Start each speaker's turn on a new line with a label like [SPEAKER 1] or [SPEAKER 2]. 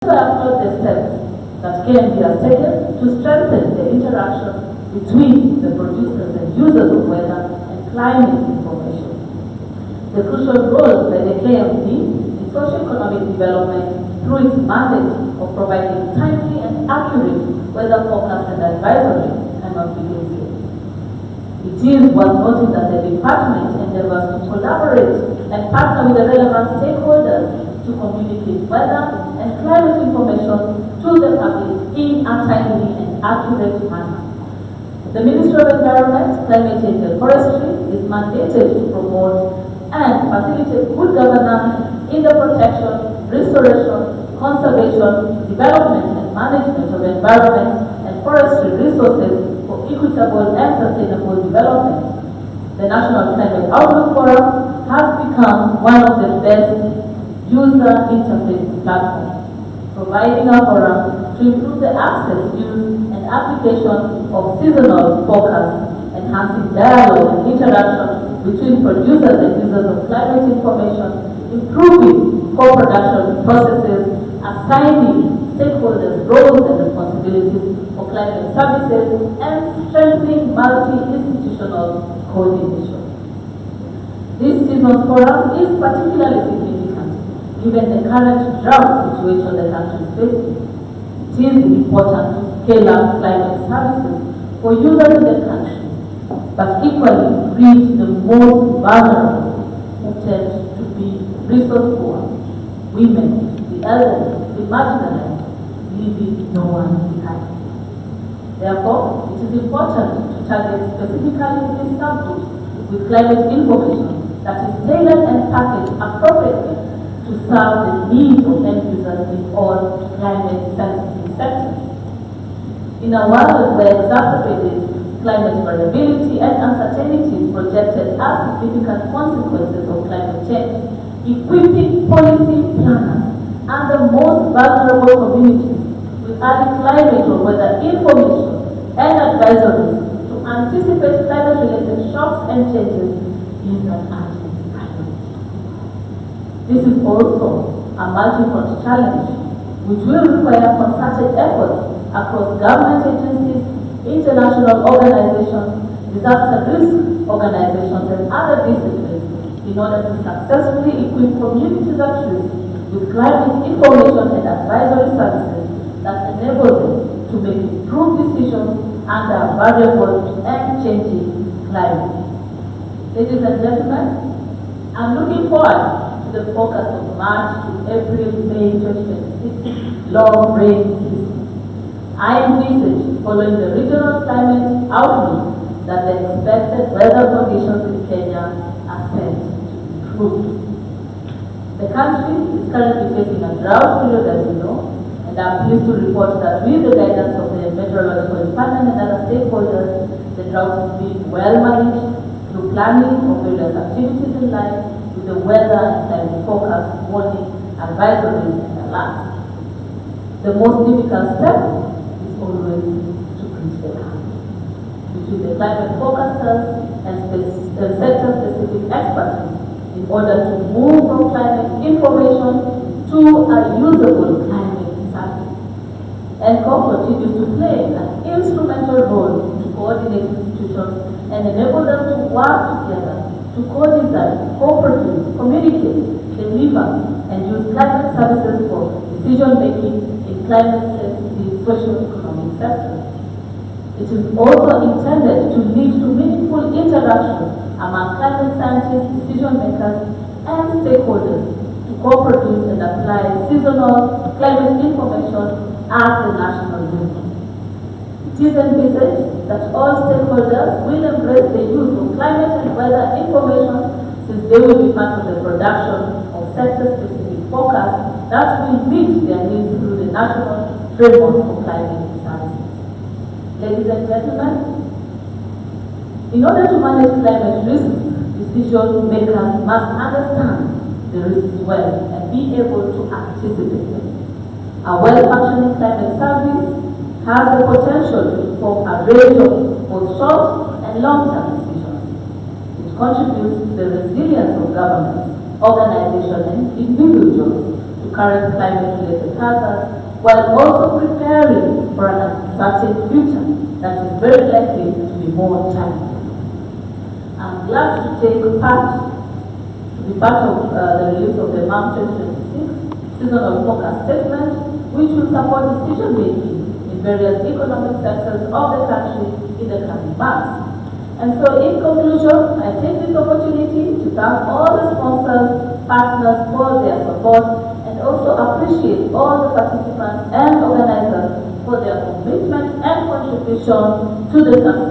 [SPEAKER 1] So I applaud the steps that KMD has taken to strengthen the interaction between the producers and users of weather and climate information. The crucial role by the KMD in socio-economic development through its mandate of providing timely and accurate weather forecast and advisory cannot be easy. It is worth noting that the department endeavors to collaborate and partner with the relevant stakeholders to communicate weather and climate information to the public in a timely and accurate manner. The Ministry of Environment, Climate Change and Forestry is mandated to promote and facilitate good governance in the protection, restoration, conservation, development and management of environment and forestry resources for equitable and sustainable development. The National Climate Outlook Forum has become one of the best user interface platforms, providing a forum to improve the access, use, and application of seasonal forecasts, enhancing dialogue and interaction between producers and users of climate information, improving co-production processes, assigning stakeholders roles and responsibilities for climate services, and strengthening multi-institutional coordination. This season's forum is particularly significant given the current drought situation the country is facing. It is important to scale up climate services for users in the country, but equally reach the most vulnerable who tend to be resource poor, women, the elderly, the marginalized, leaving no one behind. Therefore, it is important to target specifically these subgroups with climate information that is tailored and packaged appropriately to serve the needs of end users in all climate-sensitive sectors. In a world where exacerbated climate variability and uncertainty is projected as significant consequences of climate change, equipping policy planners and the most vulnerable communities with early climate or weather information and advisories to anticipate climate-related shocks and changes is an urgent priority. This is also a multi-front challenge which will require concerted efforts across government agencies, international organizations, disaster risk organizations, and other disciplines in order to successfully equip communities at risk with climate information and advisory services that enable them to make improved decisions under a variable and changing climate. Ladies and gentlemen, I'm looking forward to the focus of March to April, May 2026 long rain season. I envisage, following the regional climate outlook, that the expected weather conditions in Kenya are set to improve. The country is currently facing a drought period, as you know, and I'm pleased to report that with the guidance of the Meteorological Department and other stakeholders, the drought is being well managed through planning of various activities in line with the weather and climate forecast, warning, advisories, and alerts. The most difficult step is always to bridge the gap between the climate forecasters and sector-specific expertise in order to move from climate information to a usable climate service. NCOF continues to play an instrumental role to coordinate institutions and enable them to work together to co-design, co-produce, communicate, deliver, and use climate services for decision-making in climate-sensitive socio-economic sectors. It is also intended to lead to meaningful interaction among climate scientists, decision-makers, and stakeholders to co-produce and apply seasonal climate information at the national level. It is envisaged that all stakeholders will embrace the use of climate and weather information, since they will be part of the production of sector-specific forecasts that will meet their needs through the national framework for climate services. Ladies and gentlemen, in order to manage climate risks, decision makers must understand the risks well and be able to anticipate them. A well-functioning climate service has the potential to inform a range of both short and long-term decisions. contributes to the resilience of governments, organizations, and individuals to to current climate-related hazards, while also preparing for an uncertain future that is very likely to be more challenging. I'm glad to be part of the release of the MAM 2026 seasonal forecast statement, which will support decision-making in various economic sectors of the country in the coming months. And so, in conclusion, I take this opportunity to thank all the sponsors, partners for their support, and also appreciate all the participants and organizers for their commitment and contribution to the success